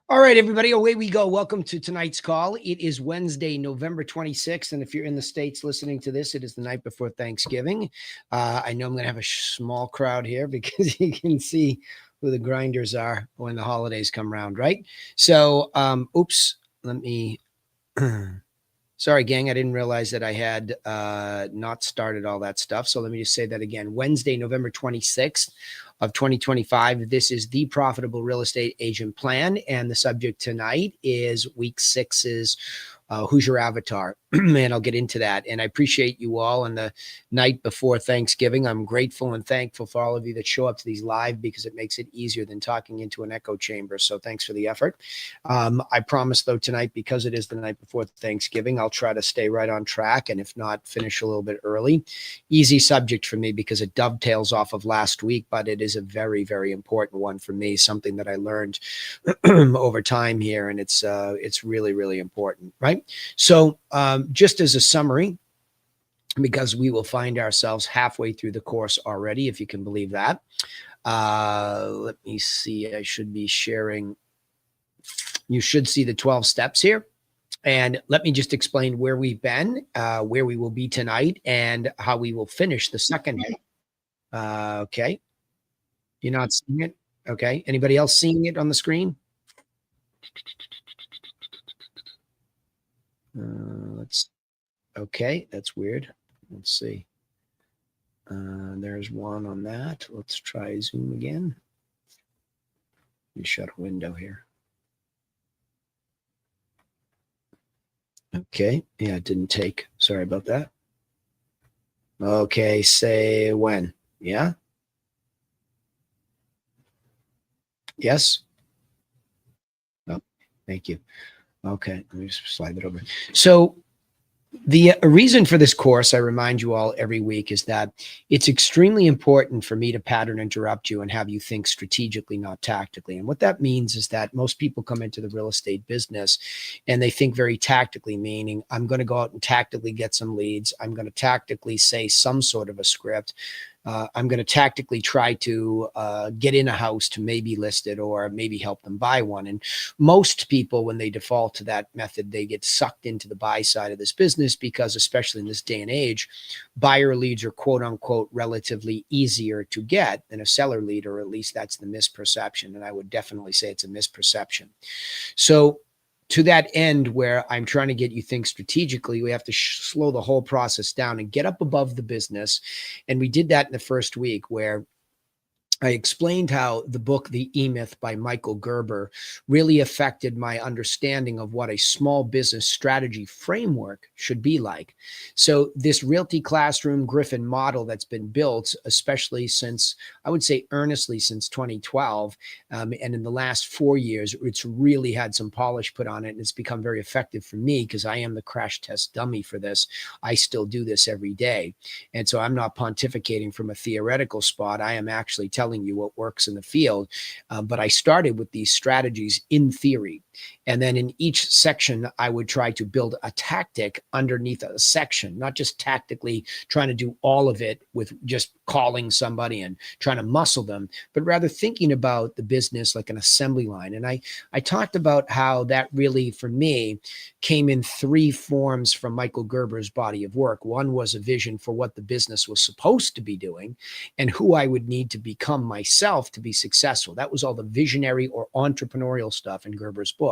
All right, everybody, away we go. Welcome to tonight's call. It is Wednesday, November 26th. And if you're in the States listening to this, it is the night before Thanksgiving. I know I'm going to have a small crowd here because you can see who the grinders are when the holidays come around, right? So, oops, let me. Sorry, gang. I didn't realize that I had not started all that stuff. So let me just say that again. Wednesday, November 26th of 2025. This is the Profitable Real Estate Agent Plan. And the subject tonight is week six's Who's Your Avatar? And I'll get into that. And I appreciate you all on the night before Thanksgiving. I'm grateful and thankful for all of you that show up to these live because it makes it easier than talking into an echo chamber. So thanks for the effort. I promise, though, tonight, because it is the night before Thanksgiving, I'll try to stay right on track. And if not, finish a little bit early. Easy subject for me because it dovetails off of last week, but it is a very, very important one for me, something that I learned over time here. And it's really, really important, right? So just as a summary, because we will find ourselves halfway through the course already, if you can believe that. Let me see. I should be sharing. You should see the 12 steps here. And let me just explain where we've been, where we will be tonight, and how we will finish the second half. Okay. You're not seeing it? Okay. Anybody else seeing it on the screen? Okay, that's weird. Let's see. There's one on that. Let's try Zoom again. Let me shut a window here. Okay, yeah, it didn't take. Sorry about that. Okay, say when. Yeah? Yes? Oh, thank you. Okay, let me just slide that over. So the reason for this course, I remind you all every week, is that it's extremely important for me to pattern interrupt you and have you think strategically, not tactically. And what that means is that most people come into the real estate business and they think very tactically, meaning I'm going to go out and tactically get some leads. I'm going to tactically say some sort of a script. I'm going to tactically try to get in a house to maybe list it or maybe help them buy one. And most people, when they default to that method, they get sucked into the buy side of this business because, especially in this day and age, buyer leads are quote unquote relatively easier to get than a seller lead, or at least that's the misperception. And I would definitely say it's a misperception. So to that end, where I'm trying to get you think strategically, we have to slow the whole process down and get up above the business. And we did that in the first week, where I explained how the book, The E-Myth by Michael Gerber, really affected my understanding of what a small business strategy framework should be like. So this Realty Classroom Griffin model that's been built, especially since, I would say earnestly since 2012, and in the last 4 years, it's really had some polish put on it, and it's become very effective for me because I am the crash test dummy for this. I still do this every day. And so I'm not pontificating from a theoretical spot. I am actually telling you what works in the field. But I started with these strategies in theory. And then in each section, I would try to build a tactic underneath a section, not just tactically trying to do all of it with just calling somebody and trying to muscle them, but rather thinking about the business like an assembly line. And I talked about how that really, for me, came in 3 forms from Michael Gerber's body of work. One was a vision for what the business was supposed to be doing and who I would need to become myself to be successful. That was all the visionary or entrepreneurial stuff in Gerber's book.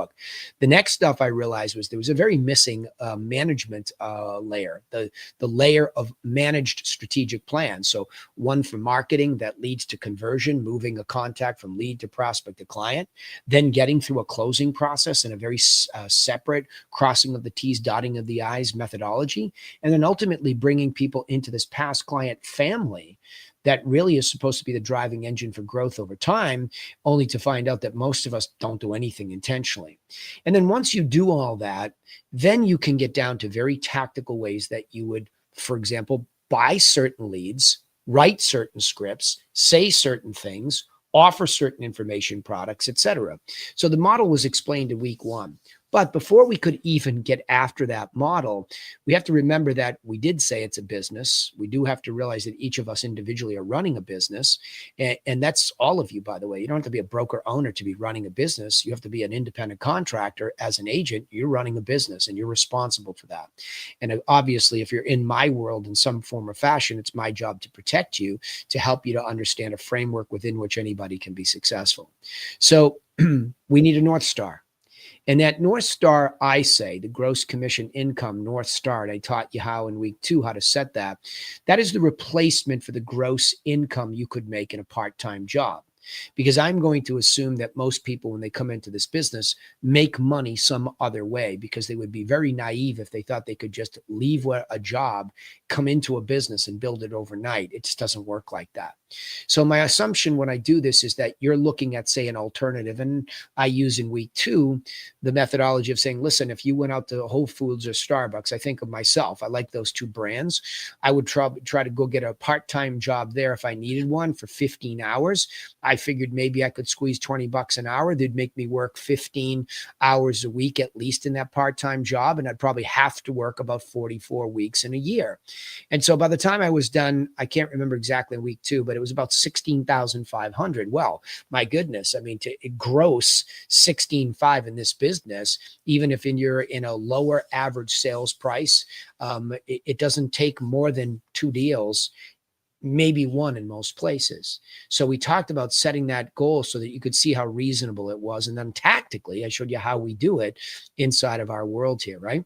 The next stuff I realized was there was a very missing management layer, the layer of managed strategic plans. So one for marketing that leads to conversion, moving a contact from lead to prospect to client, then getting through a closing process in a very separate crossing of the T's, dotting of the I's methodology, and then ultimately bringing people into this past client family that really is supposed to be the driving engine for growth over time, only to find out that most of us don't do anything intentionally. And then once you do all that, then you can get down to very tactical ways that you would, for example, buy certain leads, write certain scripts, say certain things, offer certain information products, etc. So the model was explained in week 1. But before we could even get after that model, we have to remember that we did say it's a business. We do have to realize that each of us individually are running a business. And that's all of you, by the way. You don't have to be a broker owner to be running a business. You have to be an independent contractor. As an agent, you're running a business and you're responsible for that. And obviously, if you're in my world in some form or fashion, it's my job to protect you, to help you to understand a framework within which anybody can be successful. So we need a North Star. And that North Star, I say, the gross commission income North Star, and I taught you how in week 2, how to set that. That is the replacement for the gross income you could make in a part-time job. Because I'm going to assume that most people, when they come into this business, make money some other way, because they would be very naive if they thought they could just leave a job, come into a business and build it overnight. It just doesn't work like that. So my assumption when I do this is that you're looking at, say, an alternative. And I use in week 2 the methodology of saying, listen, if you went out to Whole Foods or Starbucks, I think of myself, I like those 2 brands. I would try to go get a part-time job there if I needed one for 15 hours. I figured maybe I could squeeze $20 an hour. They'd make me work 15 hours a week, at least in that part-time job. And I'd probably have to work about 44 weeks in a year. And so by the time I was done, I can't remember exactly week 2, but it was about 16,500. Well, my goodness. I mean, to gross 16.5 in this business, even if you're in a lower average sales price, it doesn't take more than 2 deals, maybe 1 in most places. So we talked about setting that goal so that you could see how reasonable it was. And then tactically, I showed you how we do it inside of our world here, right?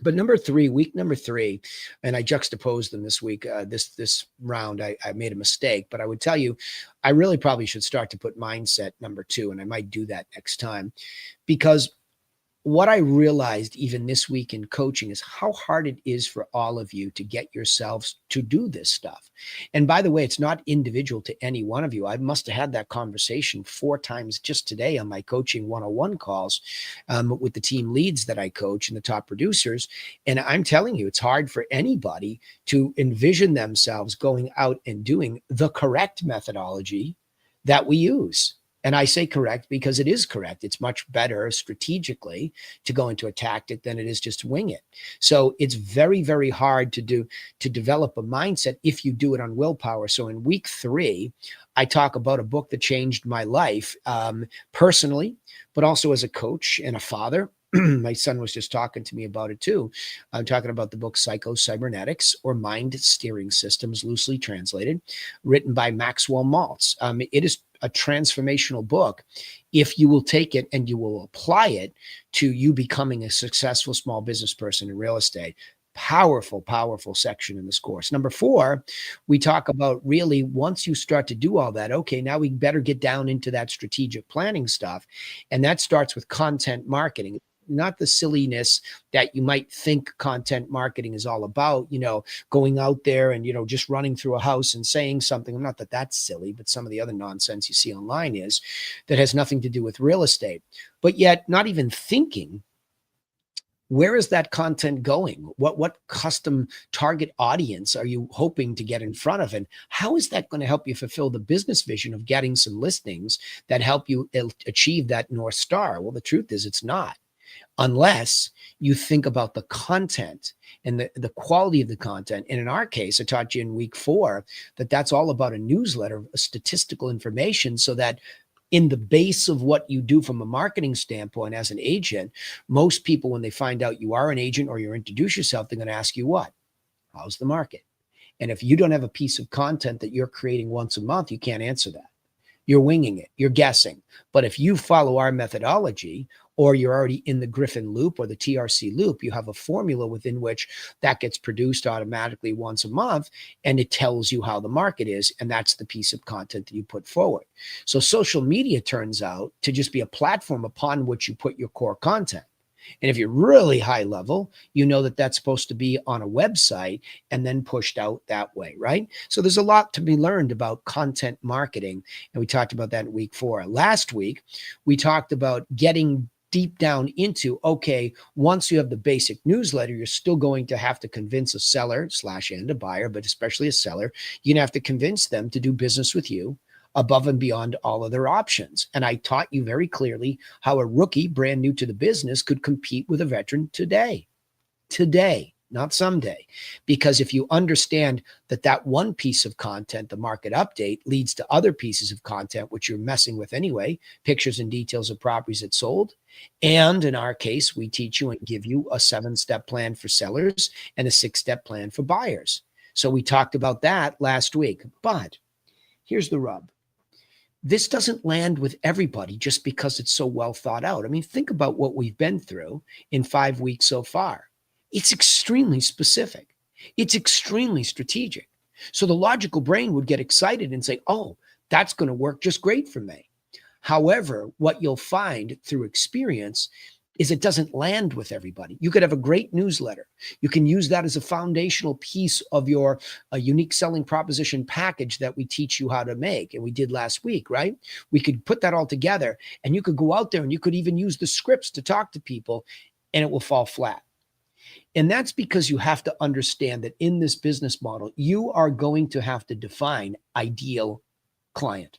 But week number 3, and I juxtaposed them this week, this round, I made a mistake, but I would tell you, I really probably should start to put mindset number 2, and I might do that next time, because what I realized even this week in coaching is how hard it is for all of you to get yourselves to do this stuff. And by the way, it's not individual to any one of you. I must have had that conversation 4 times just today on my coaching 101 calls with the team leads that I coach and the top producers. And I'm telling you, it's hard for anybody to envision themselves going out and doing the correct methodology that we use. And I say correct because it is correct. It's much better strategically to go into a tactic than it is just to wing it. So it's very, very hard to develop a mindset if you do it on willpower. So in week 3, I talk about a book that changed my life personally, but also as a coach and a father. My son was just talking to me about it too. I'm talking about the book Psycho-Cybernetics, or Mind Steering Systems, loosely translated, written by Maxwell Maltz. It is a transformational book if you will take it and you will apply it to you becoming a successful small business person in real estate. Powerful, powerful section in this course. Number 4, we talk about really once you start to do all that, okay, now we better get down into that strategic planning stuff. And that starts with content marketing. Not the silliness that you might think content marketing is all about, going out there and, just running through a house and saying something. Not that that's silly, but some of the other nonsense you see online is that has nothing to do with real estate, but yet not even thinking, where is that content going? What custom target audience are you hoping to get in front of? And how is that going to help you fulfill the business vision of getting some listings that help you achieve that North Star? Well, the truth is it's not. Unless you think about the content and the quality of the content. And in our case, I taught you in week 4 that that's all about a newsletter, statistical information, so that in the base of what you do from a marketing standpoint as an agent, most people, when they find out you are an agent or you introduce yourself, they're going to ask you what? How's the market? And if you don't have a piece of content that you're creating once a month, you can't answer that. You're winging it. You're guessing. But if you follow our methodology, or you're already in the Griffin loop or the TRC loop, you have a formula within which that gets produced automatically once a month, and it tells you how the market is. And that's the piece of content that you put forward. So social media turns out to just be a platform upon which you put your core content. And if you're really high level, you know that that's supposed to be on a website and then pushed out that way, right? So there's a lot to be learned about content marketing. And we talked about that in week 4. Last week, we talked about getting deep down into, okay, once you have the basic newsletter, you're still going to have to convince a seller / and a buyer, but especially a seller, you're going to have to convince them to do business with you. above and beyond all other options. And I taught you very clearly how a rookie brand new to the business could compete with a veteran today, not someday. Because if you understand that that one piece of content, the market update, leads to other pieces of content, which you're messing with anyway, pictures and details of properties that sold. And in our case, we teach you and give you a 7-step plan for sellers and a 6-step plan for buyers. So we talked about that last week. But here's the rub. This doesn't land with everybody just because it's so well thought out. I mean, think about what we've been through in 5 weeks so far. It's extremely specific. It's extremely strategic. So the logical brain would get excited and say, oh, that's going to work just great for me. However, what you'll find through experience is it doesn't land with everybody. You could have a great newsletter. You can use that as a foundational piece of your unique selling proposition package that we teach you how to make. And we did last week, right? We could put that all together and you could go out there and you could even use the scripts to talk to people and it will fall flat. And that's because you have to understand that in this business model, you are going to have to define ideal client.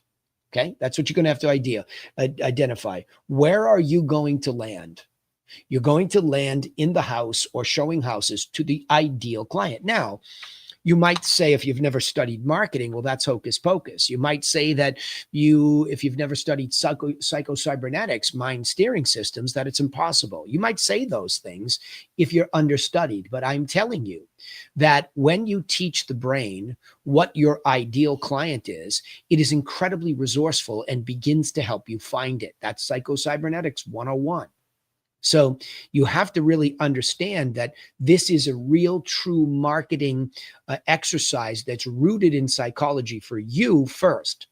Okay. That's what you're going to have to identify. Where are you going to land? You're going to land in the house or showing houses to the ideal client. Now, you might say, if you've never studied marketing, well, that's hocus pocus. You might say that if you've never studied psycho-cybernetics, mind steering systems, that it's impossible. You might say those things if you're understudied, but I'm telling you that when you teach the brain what your ideal client is, it is incredibly resourceful and begins to help you find it. That's Psycho-Cybernetics 101. So you have to really understand that this is a real true marketing exercise that's rooted in psychology for you first.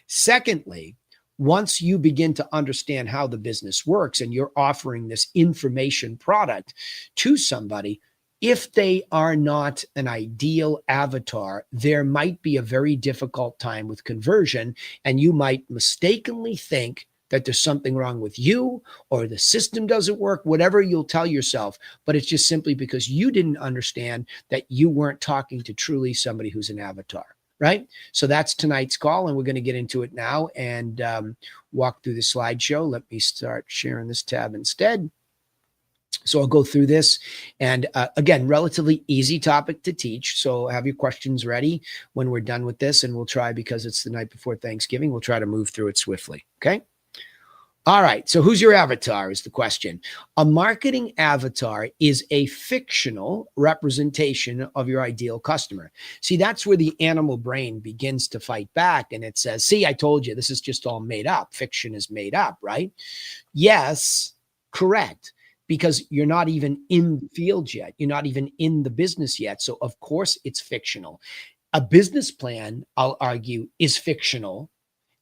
Secondly, once you begin to understand how the business works and you're offering this information product to somebody, if they are not an ideal avatar, there might be a very difficult time with conversion, and you might mistakenly think that there's something wrong with you or the system doesn't work, whatever you'll tell yourself, but it's just simply because you didn't understand that you weren't talking to truly somebody who's an avatar, right? So that's tonight's call, and we're going to get into it now and walk through the slideshow. Let me start sharing this tab instead. So I'll go through this, and again, relatively easy topic to teach. So have your questions ready when we're done with this, and we'll try, because it's the night before Thanksgiving, we'll try to move through it swiftly, okay? All right. So who's your avatar is the question. A marketing avatar is a fictional representation of your ideal customer. See, that's where the animal brain begins to fight back. And it says, see, I told you, this is just all made up. Fiction is made up, right? Yes, correct. Because you're not even in the field yet. You're not even in the business yet. So of course it's fictional. A business plan, I'll argue, is fictional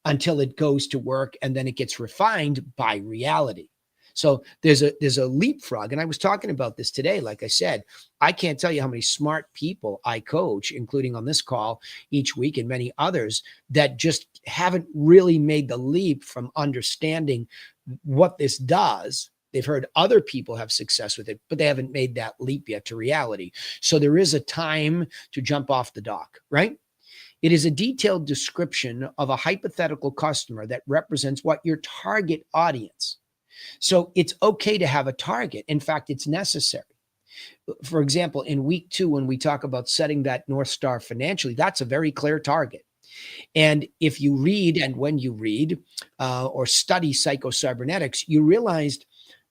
until it goes to work, and then it gets refined by reality. So there's a leapfrog. And I was talking about this today. Like I said, I can't tell you how many smart people I coach, including on this call each week and many others, that just haven't really made the leap from understanding what this does. They've heard other people have success with it, but they haven't made that leap yet to reality. So there is a time to jump off the dock, right? It is a detailed description of a hypothetical customer that represents what your target audience. So it's okay to have a target. In fact, it's necessary. For example, in week 2, when we talk about setting that North Star financially, that's a very clear target. And if you read, and when you read or study Psycho-Cybernetics, you realized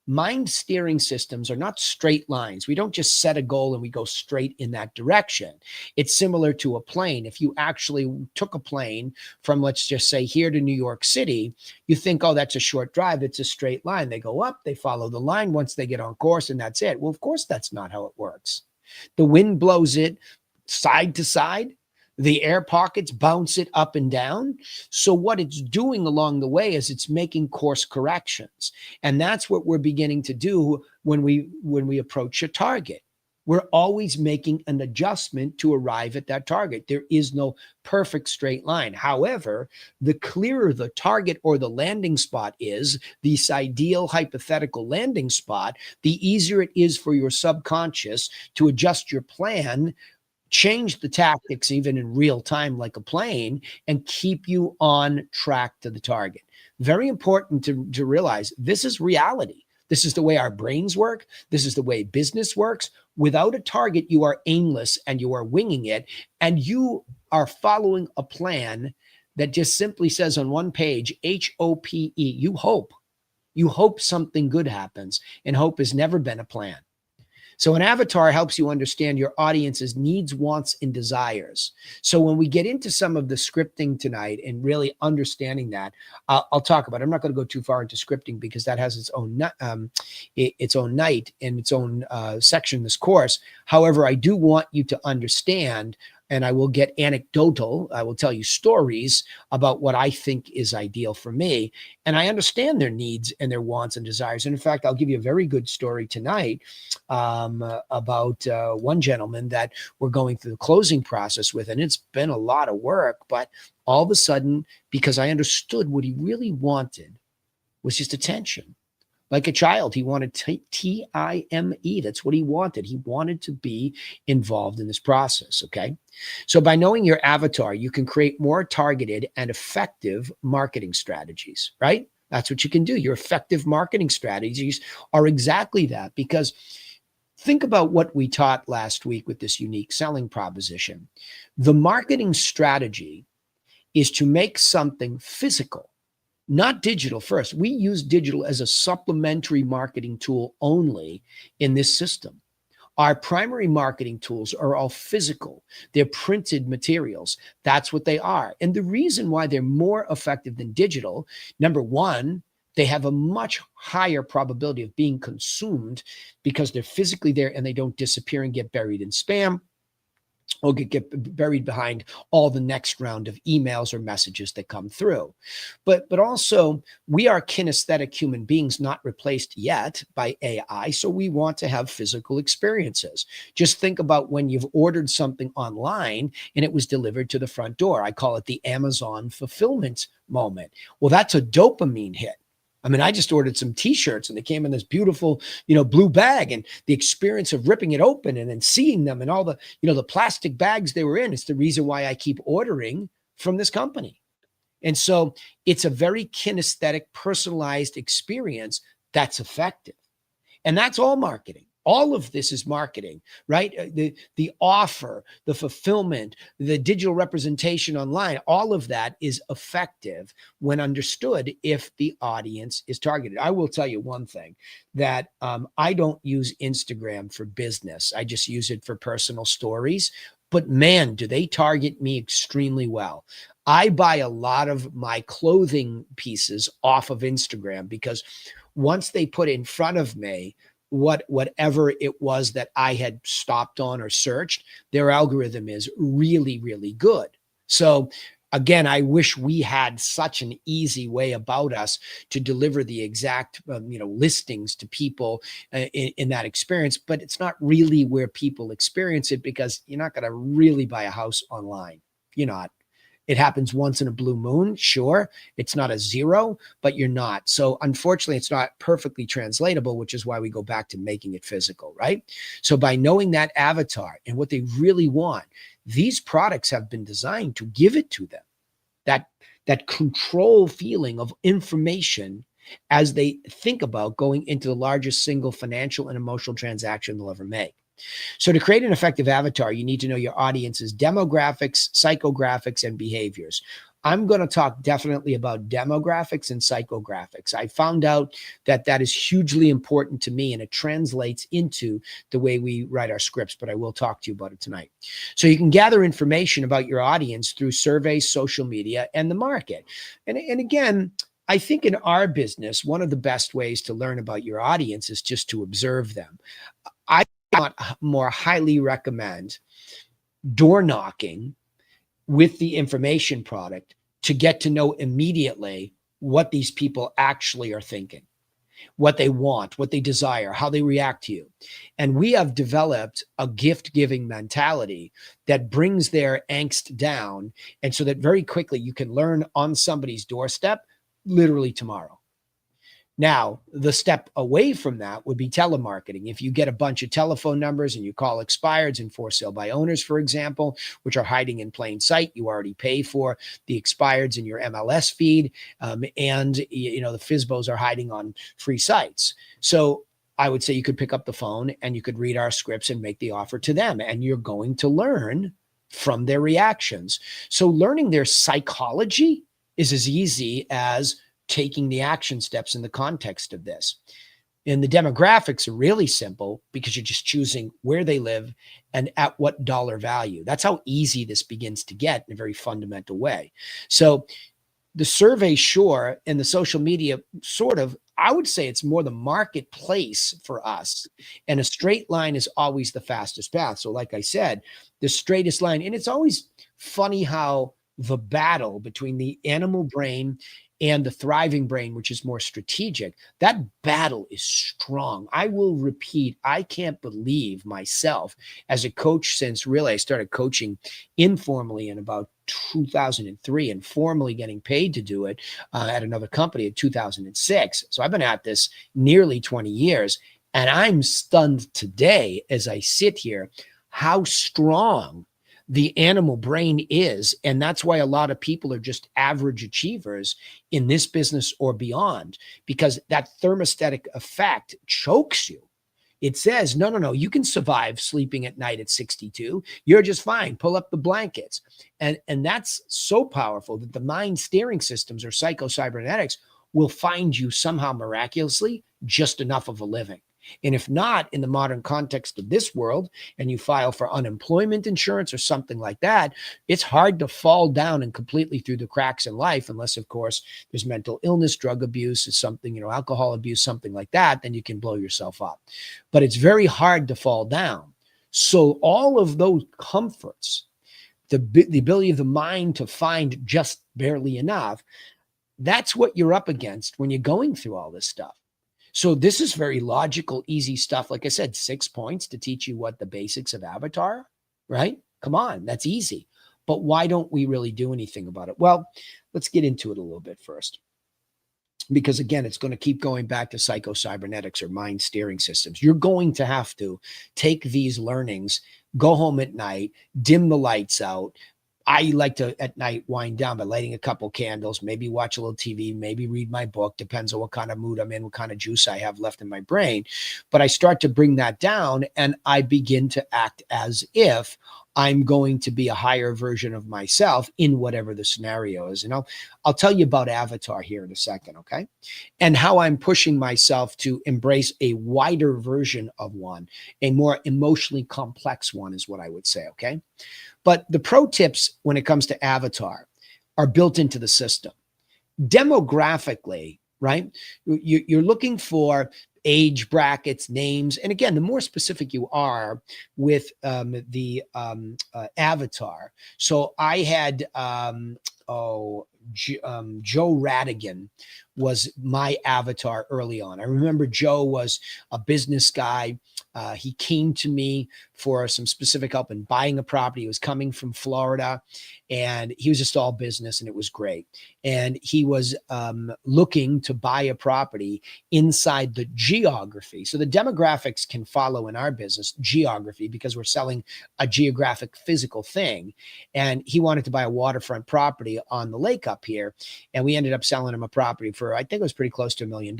mind steering systems are not straight lines. We don't just set a goal and we go straight in that direction. It's similar to a plane. If you actually took a plane from, let's just say, here to New York City, you think, oh, that's a short drive. It's a straight line. They go up, they follow the line once they get on course, and that's it. Well, of course, that's not how it works. The wind blows it side to side. The air pockets bounce it up and down. So what it's doing along the way is it's making course corrections. And that's what we're beginning to do when we approach a target. We're always making an adjustment to arrive at that target. There is no perfect straight line. However, the clearer the target or the landing spot is, this ideal hypothetical landing spot, the easier it is for your subconscious to adjust your plan change the tactics even in real time like a plane, and keep you on track to the target. Very important to realize this is reality. This is the way our brains work. This is the way business works. Without a target, you are aimless and you are winging it, and you are following a plan that just simply says on one page, HOPE, you hope. You hope something good happens, and hope has never been a plan. So an avatar helps you understand your audience's needs, wants, and desires. So when we get into some of the scripting tonight and really understanding that, I'll talk about it. I'm not going to go too far into scripting because that has its own night and its own section in this course. However, I do want you to understand, and I will get anecdotal. I will tell you stories about what I think is ideal for me. And I understand their needs and their wants and desires. And in fact, I'll give you a very good story tonight about one gentleman that we're going through the closing process with. And it's been a lot of work, but all of a sudden, because I understood what he really wanted was just attention. Like a child, he wanted time. That's what he wanted. He wanted to be involved in this process, okay? So by knowing your avatar, you can create more targeted and effective marketing strategies, right? That's what you can do. Your effective marketing strategies are exactly that, because think about what we taught last week with this unique selling proposition. The marketing strategy is to make something physical, not digital first. We use digital as a supplementary marketing tool only in this system. Our primary marketing tools are all physical. They're printed materials. That's what they are. And the reason why they're more effective than digital, number one, they have a much higher probability of being consumed because they're physically there and they don't disappear and get buried in spam or get buried behind all the next round of emails or messages that come through. But also, we are kinesthetic human beings, not replaced yet by AI, so we want to have physical experiences. Just think about when you've ordered something online and it was delivered to the front door. I call it the Amazon fulfillment moment. Well, that's a dopamine hit. I mean, I just ordered some t-shirts and they came in this beautiful, blue bag, and the experience of ripping it open and then seeing them and all the, the plastic bags they were in. It's the reason why I keep ordering from this company. And so it's a very kinesthetic, personalized experience that's effective. And that's all marketing. All of this is marketing, right? The offer, the fulfillment, the digital representation online, all of that is effective when understood if the audience is targeted. I will tell you one thing, that I don't use Instagram for business. I just use it for personal stories. But man, do they target me extremely well. I buy a lot of my clothing pieces off of Instagram because once they put in front of me whatever it was that I had stopped on or searched, their algorithm is really, really good. So again, I wish we had such an easy way about us to deliver the exact, listings to people in that experience, but it's not really where people experience it, because you're not going to really buy a house online. You're not. It happens once in a blue moon. Sure, it's not a zero, but you're not. So unfortunately, it's not perfectly translatable, which is why we go back to making it physical, right? So by knowing that avatar and what they really want, these products have been designed to give it to them. That control feeling of information as they think about going into the largest single financial and emotional transaction they'll ever make. So to create an effective avatar, you need to know your audience's demographics, psychographics, and behaviors. I'm going to talk definitely about demographics and psychographics. I found out that that is hugely important to me, and it translates into the way we write our scripts, but I will talk to you about it tonight. So you can gather information about your audience through surveys, social media, and the market. And again, I think in our business, one of the best ways to learn about your audience is just to observe them. I more highly recommend door knocking with the information product to get to know immediately what these people actually are thinking, what they want, what they desire, how they react to you. And we have developed a gift-giving mentality that brings their angst down, and so that very quickly you can learn on somebody's doorstep literally tomorrow. Now, the step away from that would be telemarketing. If you get a bunch of telephone numbers and you call expireds and for sale by owners, for example, which are hiding in plain sight, you already pay for the expireds in your MLS feed, and the FISBOs are hiding on free sites. So I would say you could pick up the phone and you could read our scripts and make the offer to them, and you're going to learn from their reactions. So learning their psychology is as easy as taking the action steps in the context of this. And the demographics are really simple because you're just choosing where they live and at what dollar value. That's how easy this begins to get in a very fundamental way. So the survey, sure, and the social media, sort of, I would say it's more the marketplace for us. And a straight line is always the fastest path. So like I said, the straightest line, and it's always funny how the battle between the animal brain and the thriving brain, which is more strategic, that battle is strong. I will repeat, I can't believe myself as a coach since really I started coaching informally in about 2003 and formally getting paid to do it at another company in 2006. So I've been at this nearly 20 years, and I'm stunned today as I sit here how strong the animal brain is. And that's why a lot of people are just average achievers in this business or beyond, because that thermostatic effect chokes you. It says, no, you can survive sleeping at night at 62. You're just fine. Pull up the blankets. And that's so powerful that the mind steering systems or psycho-cybernetics will find you somehow miraculously just enough of a living. And if not, in the modern context of this world, and you file for unemployment insurance or something like that, it's hard to fall down and completely through the cracks in life, unless, of course, there's mental illness, drug abuse, is something, alcohol abuse, something like that, then you can blow yourself up. But it's very hard to fall down. So all of those comforts, the ability of the mind to find just barely enough, that's what you're up against when you're going through all this stuff. So this is very logical, easy stuff. Like I said, 6 points to teach you what the basics of Avatar, right? Come on, that's easy. But why don't we really do anything about it? Well, let's get into it a little bit first. Because again, it's going to keep going back to psycho-cybernetics or mind steering systems. You're going to have to take these learnings, go home at night, dim the lights out. I like to at night wind down by lighting a couple candles, maybe watch a little TV, maybe read my book, depends on what kind of mood I'm in, what kind of juice I have left in my brain. But I start to bring that down and I begin to act as if I'm going to be a higher version of myself in whatever the scenario is. And I'll tell you about Avatar here in a second, okay? And how I'm pushing myself to embrace a wider version of one, a more emotionally complex one is what I would say, okay? But the pro tips when it comes to Avatar are built into the system. Demographically, right? You're looking for age brackets, names. And again, the more specific you are with the Avatar. So I had, Joe Radigan was my avatar early on. I remember Joe was a business guy. He came to me for some specific help in buying a property. He was coming from Florida and he was just all business and it was great. And he was looking to buy a property inside the geography. So the demographics can follow in our business geography because we're selling a geographic physical thing. And he wanted to buy a waterfront property on the lake up here. And we ended up selling him a property for, I think it was pretty close to $1 million,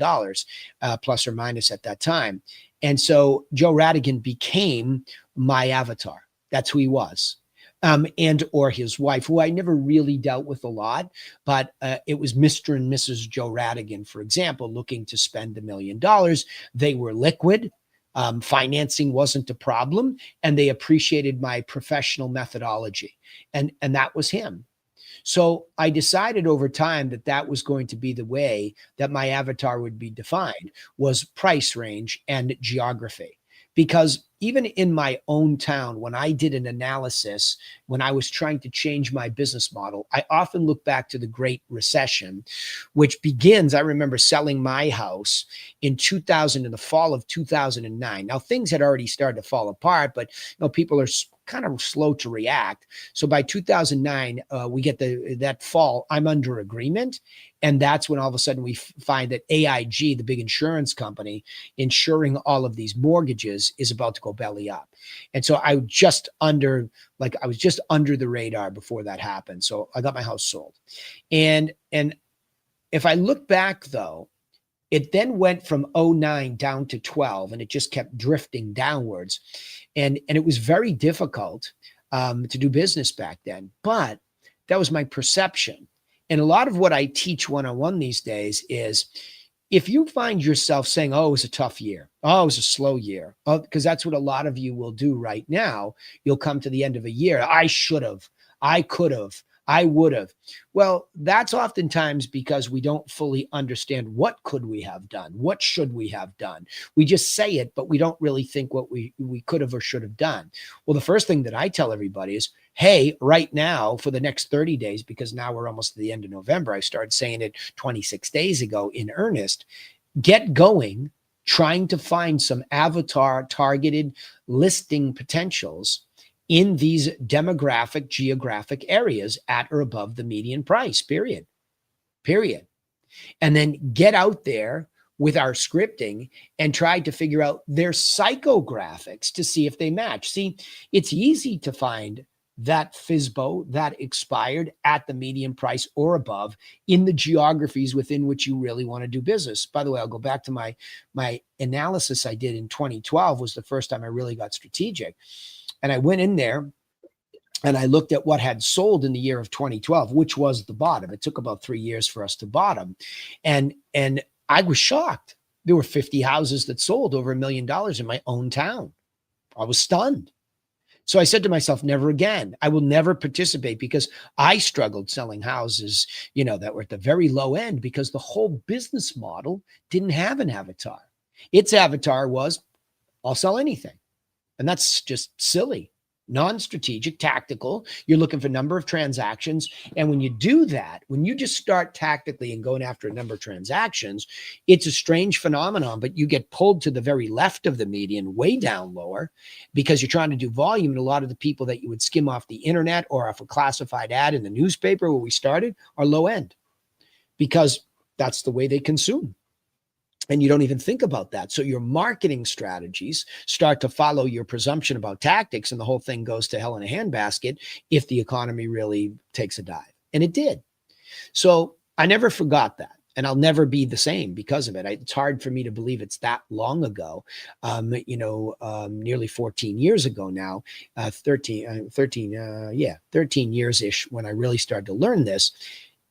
plus or minus at that time. And so Joe Radigan became my avatar. That's who he was. And or his wife, who I never really dealt with a lot, but it was Mr. and Mrs. Joe Radigan, for example, looking to spend $1 million. They were liquid. Financing wasn't a problem, and they appreciated my professional methodology. And that was him. So I decided over time that that was going to be the way that my avatar would be defined, was price range and geography. Because even in my own town, when I did an analysis, when I was trying to change my business model, I often look back to the Great Recession, which begins, I remember selling my house in 2000, in the fall of 2009. Now, things had already started to fall apart, but people are kind of slow to react. So by 2009, we get that fall, I'm under agreement. And that's when all of a sudden we find that AIG, the big insurance company, insuring all of these mortgages, is about to go belly up. And so I was just under the radar before that happened. So I got my house sold. And if I look back though, it then went from 09 down to 12, and it just kept drifting downwards. And it was very difficult to do business back then, but that was my perception. And a lot of what I teach one-on-one these days is, if you find yourself saying, oh, it was a tough year, oh, it was a slow year, because that's what a lot of you will do right now. You'll come to the end of a year. I should have, I could have, I would have. Well, that's oftentimes because we don't fully understand what could we have done? What should we have done? We just say it, but we don't really think what we could have or should have done. Well, the first thing that I tell everybody is, hey, right now for the next 30 days, because now we're almost at the end of November, I started saying it 26 days ago in earnest, get going, trying to find some avatar targeted listing potentials in these demographic, geographic areas at or above the median price, period. And then get out there with our scripting and try to figure out their psychographics to see if they match. See, it's easy to find that FSBO, that expired at the median price or above in the geographies within which you really want to do business. By the way, I'll go back to my analysis I did in 2012 was the first time I really got strategic. And I went in there and I looked at what had sold in the year of 2012, which was the bottom. It took about 3 years for us to bottom. And I was shocked. There were 50 houses that sold over $1 million in my own town. I was stunned. So I said to myself, never again. I will never participate, because I struggled selling houses, that were at the very low end, because the whole business model didn't have an avatar. Its avatar was, I'll sell anything. And that's just silly, non-strategic, tactical. You're looking for a number of transactions. And when you do that, when you just start tactically and going after a number of transactions, it's a strange phenomenon, but you get pulled to the very left of the median, way down lower, because you're trying to do volume. And a lot of the people that you would skim off the internet or off a classified ad in the newspaper where we started are low end, because that's the way they consume. And you don't even think about that. So your marketing strategies start to follow your presumption about tactics, and the whole thing goes to hell in a handbasket if the economy really takes a dive. And it did. So I never forgot that. And I'll never be the same because of it. It's hard for me to believe it's that long ago, nearly 14 years ago now, 13 years-ish when I really started to learn this.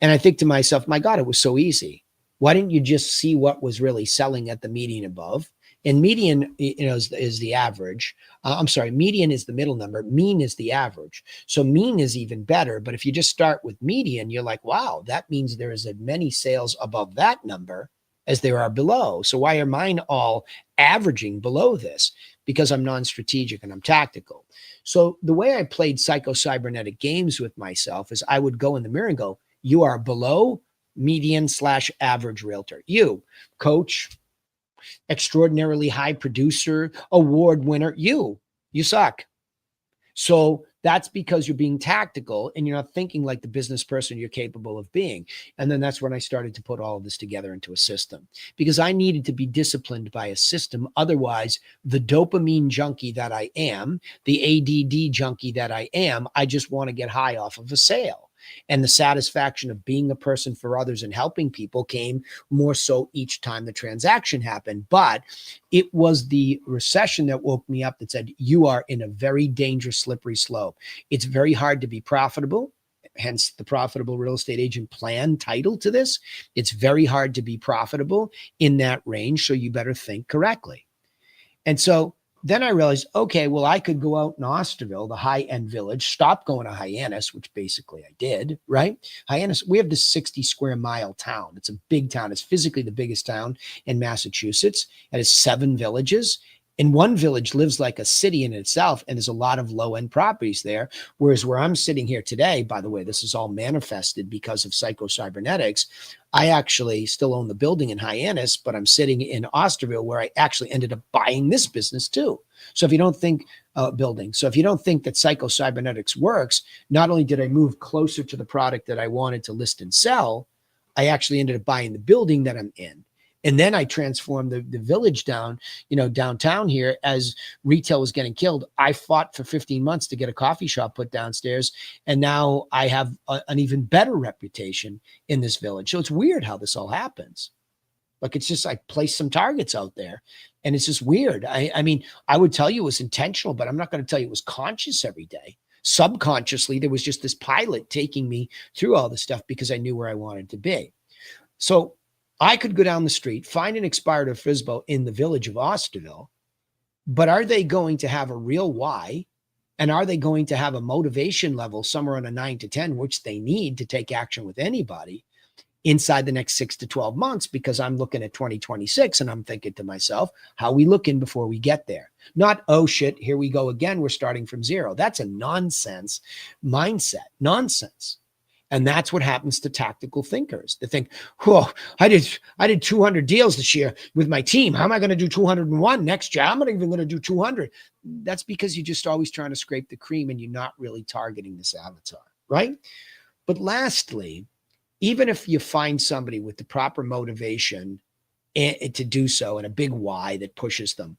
And I think to myself, my God, it was so easy. Why didn't you just see what was really selling at the median above? And median, is the average. Median is the middle number. Mean is the average. So mean is even better. But if you just start with median, you're like, wow, that means there is as many sales above that number as there are below. So why are mine all averaging below this? Because I'm non-strategic and I'm tactical. So the way I played psycho-cybernetic games with myself is I would go in the mirror and go, you are below median/average realtor. You, coach, extraordinarily high producer, award winner, you suck. So that's because you're being tactical and you're not thinking like the business person you're capable of being. And then that's when I started to put all of this together into a system, because I needed to be disciplined by a system. Otherwise, the dopamine junkie that I am, the ADD junkie that I am, I just want to get high off of a sale. And the satisfaction of being a person for others and helping people came more so each time the transaction happened. But it was the recession that woke me up that said, you are in a very dangerous, slippery slope. It's very hard to be profitable. Hence the Profitable Real Estate Agent Plan title to this. It's very hard to be profitable in that range. So you better think correctly. And so then I realized, okay, well, I could go out in Osterville, the high-end village, stop going to Hyannis, which basically I did, right? Hyannis, we have this 60 square mile town. It's a big town. It's physically the biggest town in Massachusetts. It has 7 villages. And one village lives like a city in itself, and there's a lot of low-end properties there. Whereas where I'm sitting here today, by the way, this is all manifested because of psycho-cybernetics. I actually still own the building in Hyannis, but I'm sitting in Osterville, where I actually ended up buying this business too. So if you don't think so if you don't think that psycho-cybernetics works, not only did I move closer to the product that I wanted to list and sell, I actually ended up buying the building that I'm in. And then I transformed the village downtown here as retail was getting killed. I fought for 15 months to get a coffee shop put downstairs. And now I have an even better reputation in this village. So it's weird how this all happens. Like, it's just, I placed some targets out there, and it's just weird. I mean, I would tell you it was intentional, but I'm not going to tell you it was conscious every day. Subconsciously, there was just this pilot taking me through all this stuff because I knew where I wanted to be. So I could go down the street, find an expired FSBO in the village of Osterville, but are they going to have a real why? And are they going to have a motivation level somewhere on a 9 to 10, which they need to take action with anybody inside the next 6 to 12 months? Because I'm looking at 2026 and I'm thinking to myself, how are we looking before we get there? Not, oh shit, here we go again, we're starting from zero. That's a nonsense mindset, nonsense. And that's what happens to tactical thinkers. They think, whoa, I did 200 deals this year with my team. How am I going to do 201 next year? I'm not even going to do 200. That's because you're just always trying to scrape the cream and you're not really targeting this avatar, right? But lastly, even if you find somebody with the proper motivation to do so and a big why that pushes them,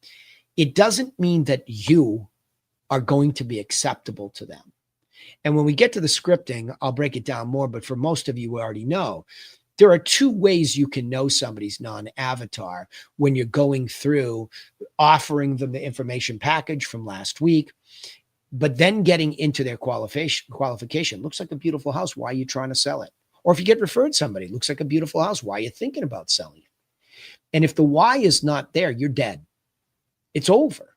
it doesn't mean that you are going to be acceptable to them. And when we get to the scripting, I'll break it down more, but for most of you already know, there are two ways you can know somebody's non-avatar when you're going through offering them the information package from last week, but then getting into their qualification. Looks like a beautiful house. Why are you trying to sell it? Or if you get referred somebody, looks like a beautiful house. Why are you thinking about selling it? And if the why is not there, you're dead. It's over.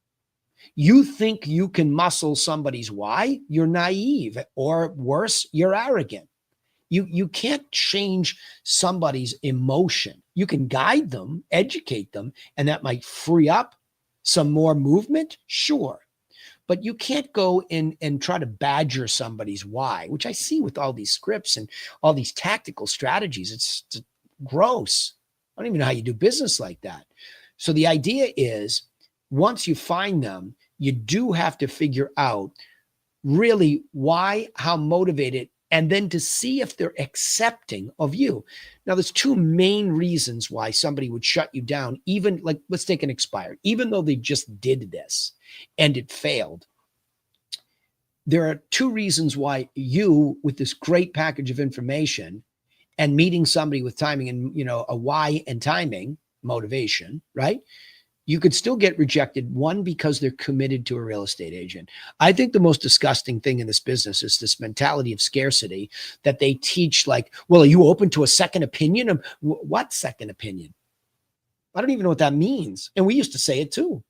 You think you can muscle somebody's why? You're naive, or worse, you're arrogant. You can't change somebody's emotion. You can guide them, educate them, and that might free up some more movement, sure. But you can't go in and try to badger somebody's why, which I see with all these scripts and all these tactical strategies. It's gross. I don't even know how you do business like that. So the idea is, once you find them, you do have to figure out really why, how motivated, and then to see if they're accepting of you. Now, there's two main reasons why somebody would shut you down, even like, let's take an expired, even though they just did this and it failed. There are two reasons why you, with this great package of information and meeting somebody with timing and, a why and timing, motivation, right? You could still get rejected. One, because they're committed to a real estate agent. I think the most disgusting thing in this business is this mentality of scarcity that they teach, like, well, are you open to a second opinion? What second opinion? I don't even know what that means. And we used to say it too.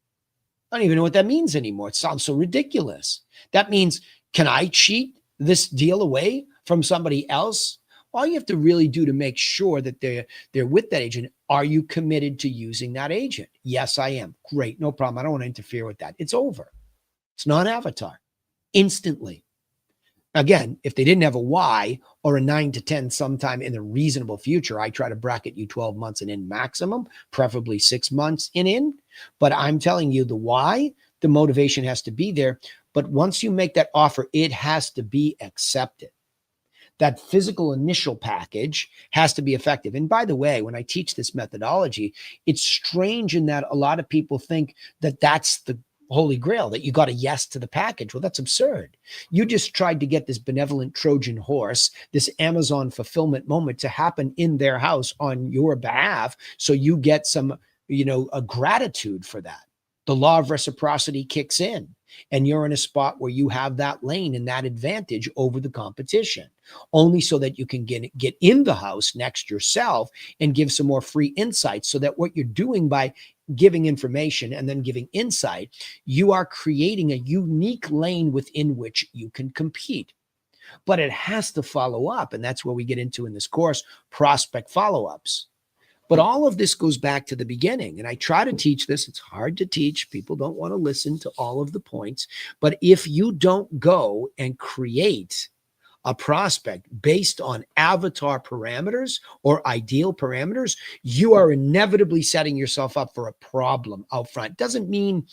I don't even know what that means anymore. It sounds so ridiculous. That means, can I cheat this deal away from somebody else? All you have to really do to make sure that they're with that agent, are you committed to using that agent? Yes, I am. Great, no problem. I don't want to interfere with that. It's over. It's non-avatar. Instantly. Again, if they didn't have a why or a 9 to 10 sometime in the reasonable future, I try to bracket you 12 months and in maximum, preferably 6 months and in. But I'm telling you the why, the motivation has to be there. But once you make that offer, it has to be accepted. That physical initial package has to be effective. And by the way, when I teach this methodology, it's strange in that a lot of people think that that's the holy grail, that you got a yes to the package. Well, that's absurd. You just tried to get this benevolent Trojan horse, this Amazon fulfillment moment to happen in their house on your behalf. So you get some, a gratitude for that. The law of reciprocity kicks in. And you're in a spot where you have that lane and that advantage over the competition, only so that you can get in the house next yourself and give some more free insights, so that what you're doing by giving information and then giving insight, you are creating a unique lane within which you can compete. But it has to follow up. And that's where we get into in this course, prospect follow-ups. But all of this goes back to the beginning. And I try to teach this. It's hard to teach. People don't want to listen to all of the points. But if you don't go and create a prospect based on avatar parameters or ideal parameters, you are inevitably setting yourself up for a problem out front. Doesn't mean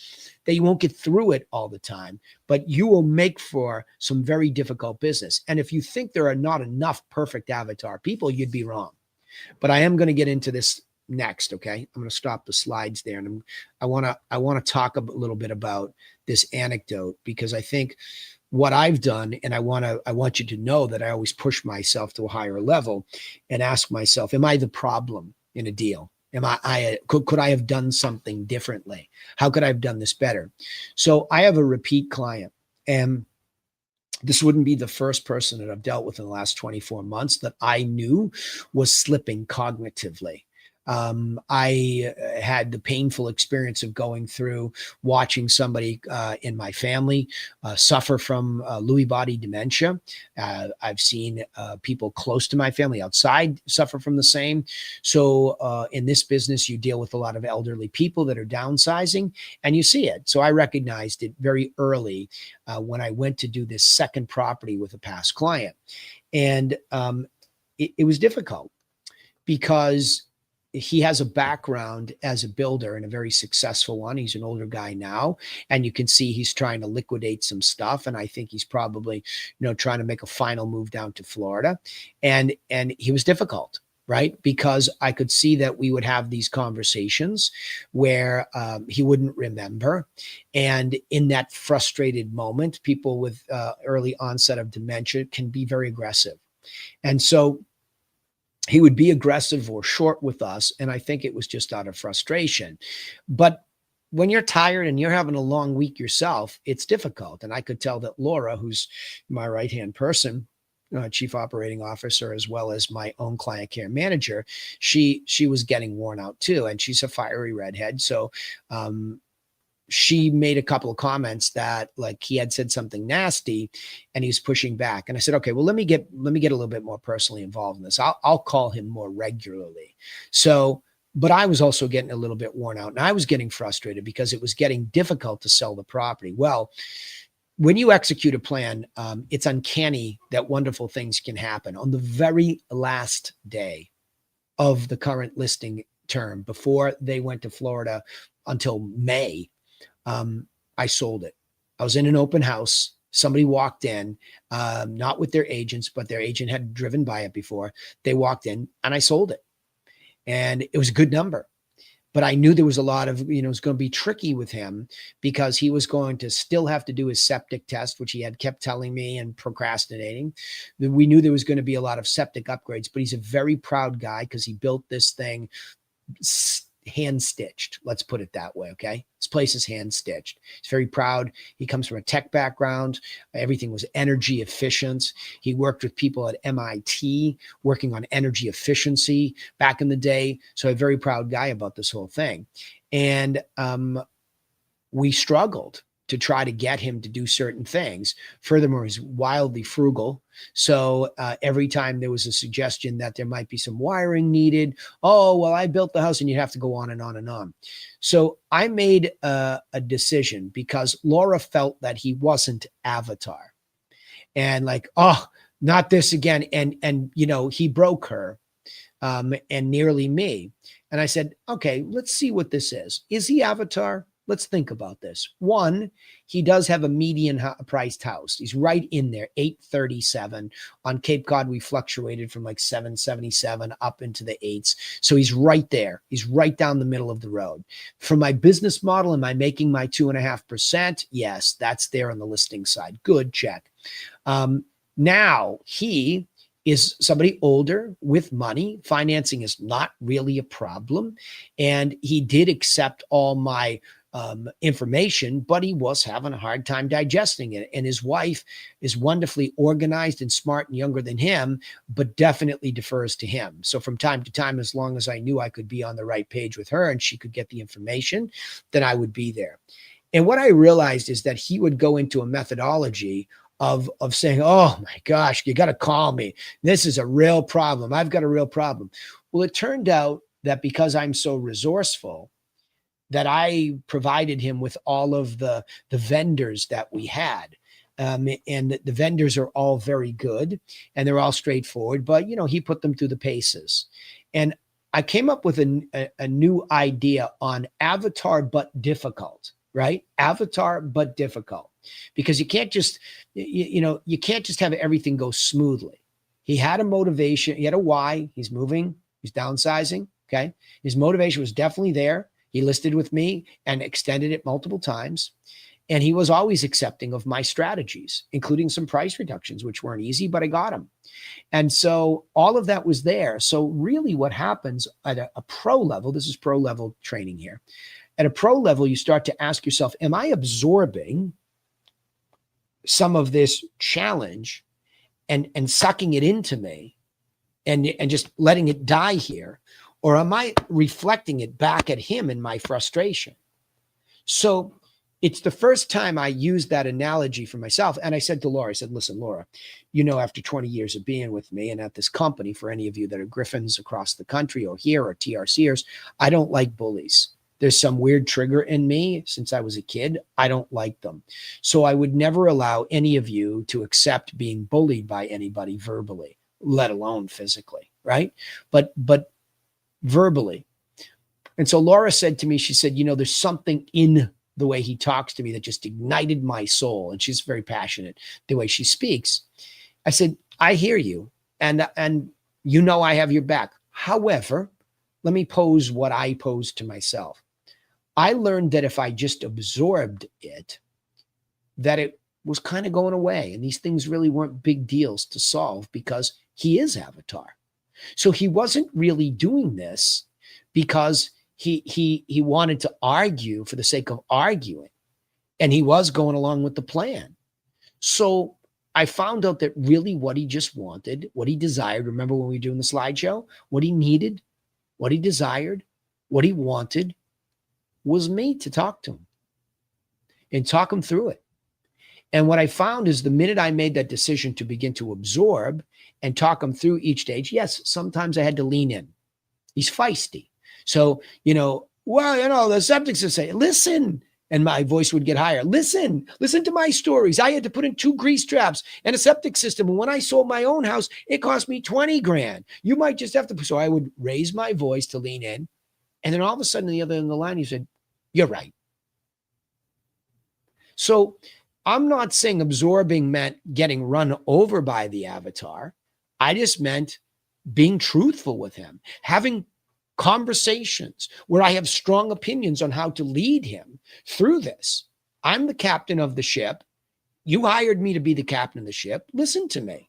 that you won't get through it all the time, but you will make for some very difficult business. And if you think there are not enough perfect avatar people, you'd be wrong. But I am going to get into this next. Okay. I'm going to stop the slides there. And I want to talk a little bit about this anecdote, because I think what I've done, and I want you to know that I always push myself to a higher level and ask myself, am I the problem in a deal? Could I have done something differently? How could I have done this better? So I have a repeat client, and this wouldn't be the first person that I've dealt with in the last 24 months that I knew was slipping cognitively. I had the painful experience of going through watching somebody in my family suffer from Lewy body dementia. I've seen people close to my family outside suffer from the same. So in this business, you deal with a lot of elderly people that are downsizing, and you see it. So I recognized it very early when I went to do this second property with a past client. And it was difficult because he has a background as a builder and a very successful one. He's an older guy now, and you can see he's trying to liquidate some stuff. And I think he's probably, trying to make a final move down to Florida. And he was difficult, right? Because I could see that we would have these conversations where he wouldn't remember. And in that frustrated moment, people with early onset of dementia can be very aggressive. And so he would be aggressive or short with us. And I think it was just out of frustration. But when you're tired and you're having a long week yourself, it's difficult. And I could tell that Laura, who's my right-hand person, chief operating officer, as well as my own client care manager, she was getting worn out too. And she's a fiery redhead. So she made a couple of comments that, like, he had said something nasty and he's pushing back. And I said, okay, well, let me get a little bit more personally involved in this. I'll call him more regularly. So, but I was also getting a little bit worn out, and I was getting frustrated because it was getting difficult to sell the property. Well, when you execute a plan, it's uncanny that wonderful things can happen. On the very last day of the current listing term, before they went to Florida until May, I sold it. I was in an open house. Somebody walked in, not with their agents, but their agent had driven by it before. They walked in and I sold it. And it was a good number. But I knew there was a lot of, it was going to be tricky with him because he was going to still have to do his septic test, which he had kept telling me and procrastinating. We knew there was going to be a lot of septic upgrades, but he's a very proud guy because he built this thing hand stitched. Let's put it that way. Okay. This place is hand stitched. He's very proud. He comes from a tech background. Everything was energy efficient. He worked with people at MIT working on energy efficiency back in the day. So a very proud guy about this whole thing. And we struggled to try to get him to do certain things. Furthermore, he's wildly frugal. So every time there was a suggestion that there might be some wiring needed, oh, well, I built the house, and you'd have to go on and on and on. So I made a decision because Laura felt that he wasn't Avatar, and like, oh, not this again. And he broke her and nearly me. And I said, okay, let's see what this is. Is he Avatar? Let's think about this. One, he does have a median priced house. He's right in there, 837. On Cape Cod, we fluctuated from like 777 up into the eights. So he's right there. He's right down the middle of the road. For my business model, am I making my 2.5%? Yes, that's there on the listing side. Good, check. Now he is somebody older with money. Financing is not really a problem. And he did accept all my information, but he was having a hard time digesting it. And his wife is wonderfully organized and smart and younger than him, but definitely defers to him. So from time to time, as long as I knew I could be on the right page with her and she could get the information, then I would be there. And what I realized is that he would go into a methodology of saying, oh my gosh, you got to call me. This is a real problem. I've got a real problem. Well, it turned out that because I'm so resourceful, that I provided him with all of the vendors that we had. And the vendors are all very good and they're all straightforward, but he put them through the paces. And I came up with a new idea on avatar, but difficult, right? Avatar, but difficult, because you can't just, you can't just have everything go smoothly. He had a motivation. He had a why. He's moving. He's downsizing. Okay. His motivation was definitely there. He listed with me and extended it multiple times. And he was always accepting of my strategies, including some price reductions, which weren't easy, but I got them. And so all of that was there. So really what happens at a pro level, this is pro level training here. At a pro level, you start to ask yourself, am I absorbing some of this challenge and sucking it into me and just letting it die here? Or am I reflecting it back at him in my frustration? So it's the first time I used that analogy for myself. And I said to Laura, I said, listen, Laura, after 20 years of being with me and at this company, for any of you that are Griffins across the country or here or TRCers, I don't like bullies. There's some weird trigger in me since I was a kid. I don't like them. So I would never allow any of you to accept being bullied by anybody verbally, let alone physically, right? But verbally. And so Laura said to me, she said, there's something in the way he talks to me that just ignited my soul. And she's very passionate the way she speaks. I said, I hear you. And I have your back. However, let me pose what I posed to myself. I learned that if I just absorbed it, that it was kind of going away. And these things really weren't big deals to solve because he is Avatar. So he wasn't really doing this because he wanted to argue for the sake of arguing. And he was going along with the plan. So I found out that really what he just wanted, what he desired, remember when we were doing the slideshow, what he needed, what he desired, what he wanted was me to talk to him and talk him through it. And what I found is the minute I made that decision to begin to absorb and talk him through each stage, yes, sometimes I had to lean in. He's feisty. So, the septic system say, listen, and my voice would get higher. Listen to my stories. I had to put in 2 grease traps and a septic system. And when I sold my own house, it cost me 20 grand. You might just have to. So I would raise my voice to lean in. And then all of a sudden, the other end of the line, he said, you're right. So I'm not saying absorbing meant getting run over by the Avatar. I just meant being truthful with him, having conversations where I have strong opinions on how to lead him through this. I'm the captain of the ship. You hired me to be the captain of the ship. Listen to me.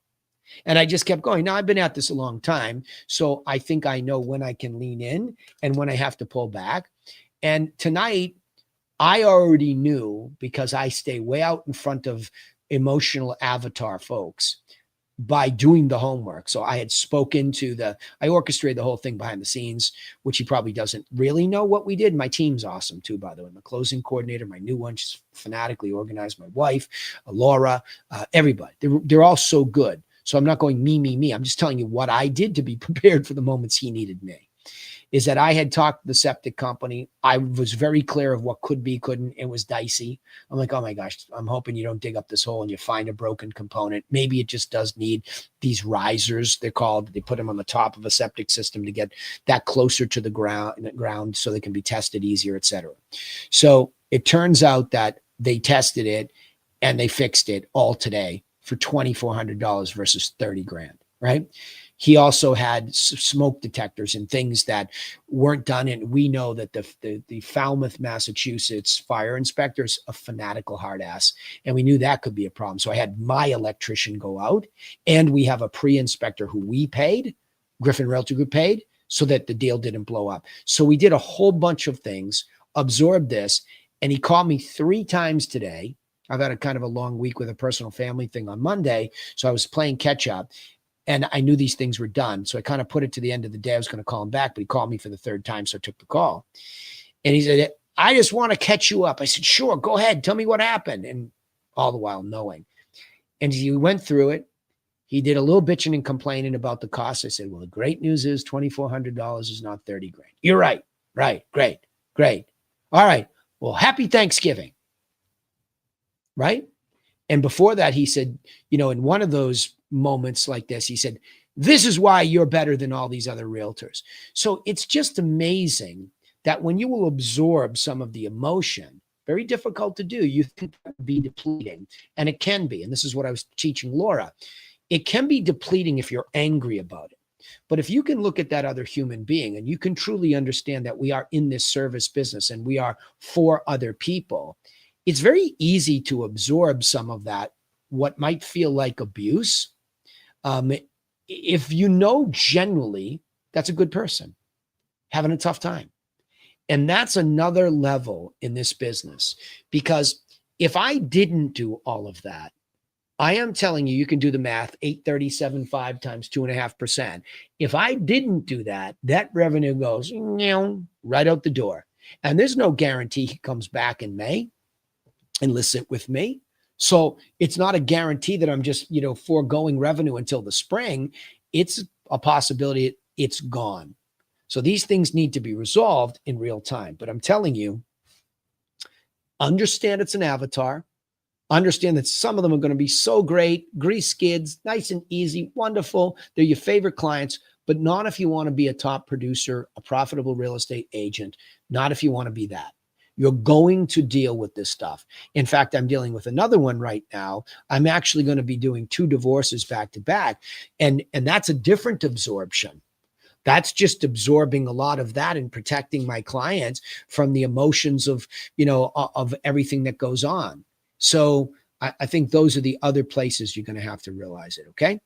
And I just kept going. Now, I've been at this a long time, so I think I know when I can lean in and when I have to pull back. And tonight, I already knew, because I stay way out in front of emotional Avatar folks by doing the homework. So I had spoken to I orchestrated the whole thing behind the scenes, which he probably doesn't really know what we did. My team's awesome too, by the way. My closing coordinator, my new one, she's fanatically organized. My wife, Laura, everybody. They're all so good. So I'm not going me. I'm just telling you what I did to be prepared for the moments he needed me. Is that I had talked to the septic company. I was very clear of what could be, couldn't. It was dicey. I'm like, oh my gosh, I'm hoping you don't dig up this hole and you find a broken component. Maybe it just does need these risers, they're called. They put them on the top of a septic system to get that closer to the ground so they can be tested easier, et cetera. So it turns out that they tested it and they fixed it all today for $2,400 versus 30 grand, right? He also had smoke detectors and things that weren't done. And we know that the Falmouth, Massachusetts fire inspector is a fanatical hard ass. And we knew that could be a problem. So I had my electrician go out, and we have a pre-inspector who we paid, Griffin Realty Group paid, so that the deal didn't blow up. So we did a whole bunch of things, absorbed this. And he called me 3 times today. I've had a kind of a long week with a personal family thing on Monday. So I was playing catch up. And I knew these things were done. So I kind of put it to the end of the day. I was going to call him back, but he called me for the 3rd time. So I took the call. And he said, I just want to catch you up. I said, sure, go ahead. Tell me what happened. And all the while knowing. And he went through it. He did a little bitching and complaining about the cost. I said, well, the great news is $2,400 is not 30 grand. You're right. Right. Great. Great. All right. Well, happy Thanksgiving. Right. And before that, he said, in one of those moments like this, he said, this is why you're better than all these other realtors. So it's just amazing that when you will absorb some of the emotion, very difficult to do, you think that would be depleting. And it can be. And this is what I was teaching Laura. It can be depleting if you're angry about it. But if you can look at that other human being and you can truly understand that we are in this service business and we are for other people, it's very easy to absorb some of that, what might feel like abuse. If you know generally that's a good person having a tough time. And that's another level in this business, because if I didn't do all of that, I am telling you, you can do the math, 837.5 times 2.5%. If I didn't do that, that revenue goes right out the door. And there's no guarantee he comes back in May and listen with me. So it's not a guarantee that I'm just, foregoing revenue until the spring. It's a possibility it's gone. So these things need to be resolved in real time. But I'm telling you, understand it's an avatar. Understand that some of them are going to be so great, grease skids, nice and easy, wonderful. They're your favorite clients, but not if you want to be a top producer, a profitable real estate agent, not if you want to be that. You're going to deal with this stuff. In fact, I'm dealing with another one right now. I'm actually going to be doing 2 divorces back to back. And that's a different absorption. That's just absorbing a lot of that and protecting my clients from the emotions of, of everything that goes on. So I think those are the other places you're going to have to realize it. Okay.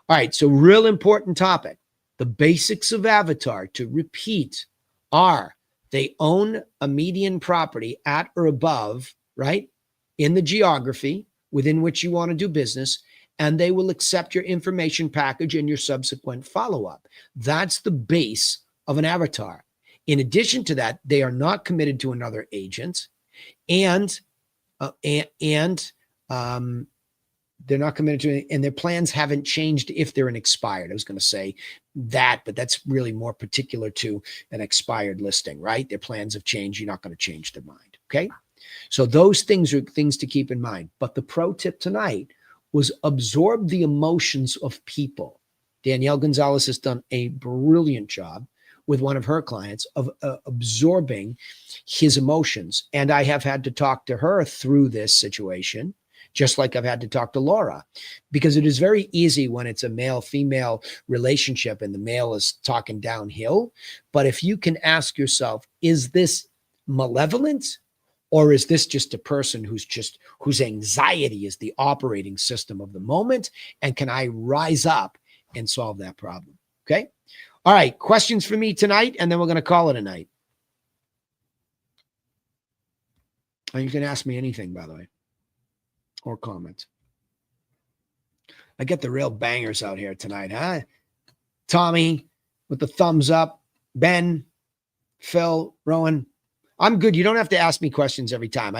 All right. So real important topic. The basics of Avatar, to repeat, are they own a median property at or above, right, in the geography within which you want to do business, and they will accept your information package and your subsequent follow-up. That's the base of an avatar. In addition to that, they are not committed to another agent, and they're not committed to it, and their plans haven't changed if they're an expired. I was going to say that, but that's really more particular to an expired listing, right? Their plans have changed. You're not going to change their mind. Okay. So those things are things to keep in mind. But the pro tip tonight was absorb the emotions of people. Danielle Gonzalez has done a brilliant job with one of her clients of absorbing his emotions. And I have had to talk to her through this situation, just like I've had to talk to Laura, because it is very easy when it's a male-female relationship and the male is talking downhill. But if you can ask yourself, is this malevolent, or is this just a person whose anxiety is the operating system of the moment? And can I rise up and solve that problem? Okay. All right. Questions for me tonight, and then we're going to call it a night. And you can ask me anything, by the way, or comment. I get the real bangers out here tonight, huh? Tommy with the thumbs up, Ben, Phil, Rowan. I'm good. You don't have to ask me questions every time.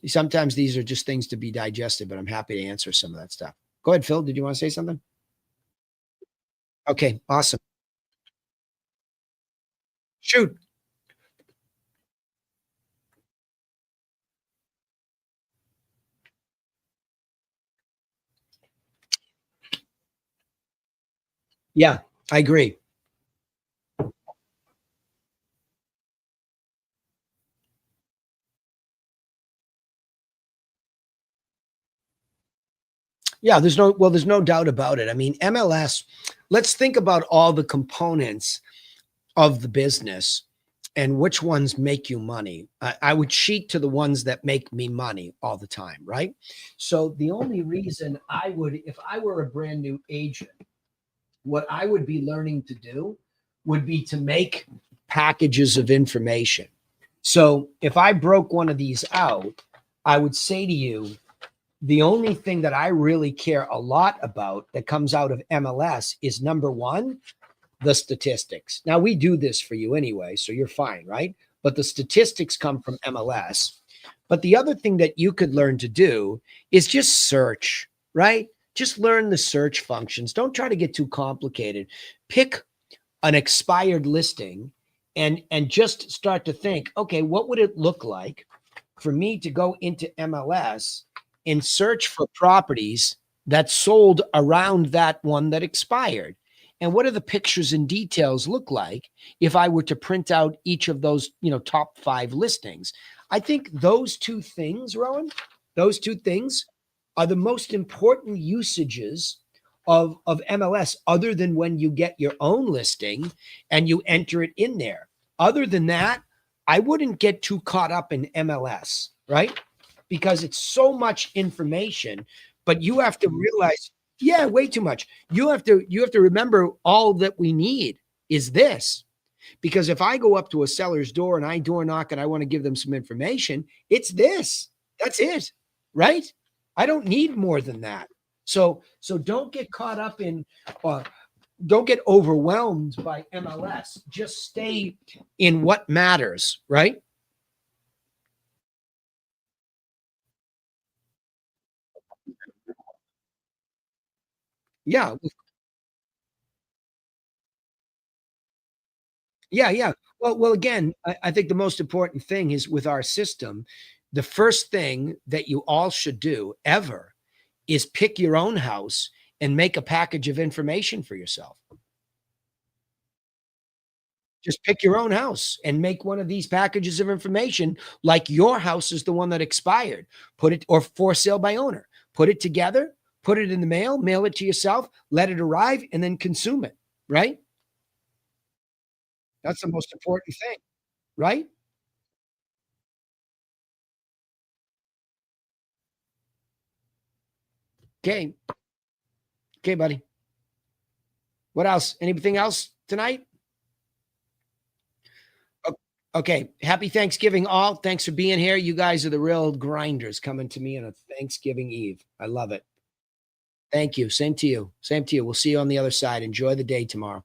Sometimes these are just things to be digested, but I'm happy to answer some of that stuff. Go ahead, Phil. Did you want to say something? Okay, awesome. Shoot. Yeah, I agree. Yeah, there's no doubt about it. I mean, MLS, let's think about all the components of the business and which ones make you money. I would cheat to the ones that make me money all the time, right? So the only reason if I were a brand new agent, what I would be learning to do would be to make packages of information. So if I broke one of these out, I would say to you, the only thing that I really care a lot about that comes out of MLS is, number one, the statistics. Now, we do this for you anyway, so you're fine, right? But the statistics come from MLS. But the other thing that you could learn to do is just search, right? just learn the search functions. Don't try to get too complicated. Pick an expired listing and just start to think, okay, what would it look like for me to go into MLS and search for properties that sold around that one that expired? And what do the pictures and details look like if I were to print out each of those, top 5 listings? I think those two things, Rowan, those two things are the most important usages of MLS, other than when you get your own listing and you enter it in there. Other than that, I wouldn't get too caught up in MLS, right? Because it's so much information, but you have to realize, yeah, way too much. You have to remember, all that we need is this. Because if I go up to a seller's door and I door knock and I want to give them some information, it's this. That's it, right? I don't need more than that. So don't get caught up in, don't get overwhelmed by MLS. Just stay in what matters, right? Yeah, yeah. Well, again, I think the most important thing is with our system, the first thing that you all should do ever is pick your own house and make a package of information for yourself. Just pick your own house and make one of these packages of information, like your house is the one that expired. Put it, or for sale by owner. Put it together, put it in the mail it to yourself, let it arrive, and then consume it, right? That's the most important thing, right? Okay. Okay, buddy. What else? Anything else tonight? O- Okay. Happy Thanksgiving, all. Thanks for being here. You guys are the real grinders coming to me on a Thanksgiving Eve. I love it. Thank you. Same to you. Same to you. We'll see you on the other side. Enjoy the day tomorrow.